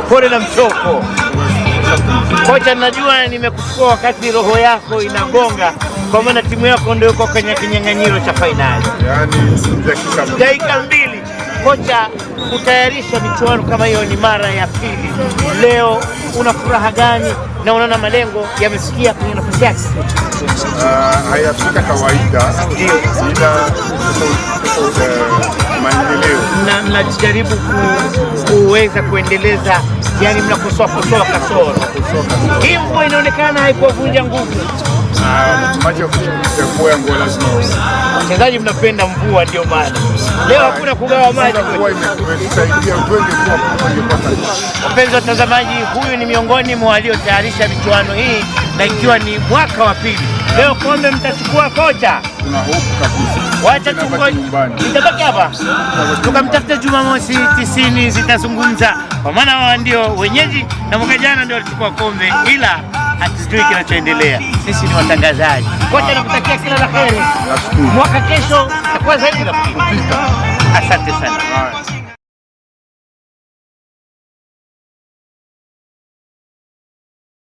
pole na mchoko. Kocha, najua nimekuchukua wakati roho yako inagonga, kwa maana timu yako ndio iko kwenye kinyang'anyiro cha fainali. Yaani dakika 2. Kocha, kutayarisha michuano kama hiyo ni mara ya pili. Leo una furaha gani na unaona malengo yamefikia kwenye nafasi yake? Hayafika kawaida, ila maendeleo na mnajaribu kuweza kuendeleza, yani mnakosoa kasoro. Hii mvua inaonekana haikuwavunja nguvu. Wachezaji mnapenda mvua, ndio maana leo hakuna kugawa maji. Wapenzi watazamaji, huyu ni miongoni mwa waliotayarisha michuano hii, na ikiwa ni mwaka wa pili. Leo kombe mtachukua kocha. Tuna hofu kabisa. Wacha tutabaki hapa tukamtafute Jumamosi 90 zitazungumza, kwa maana wao ndio wenyeji na mwaka jana ndio walichukua kombe, ila hatujui kinachoendelea. Sisi ni watangazaji. Kocha, nakutakia kila la heri. Mwaka kesho itakuwa zaidi na kupita. Asante sana.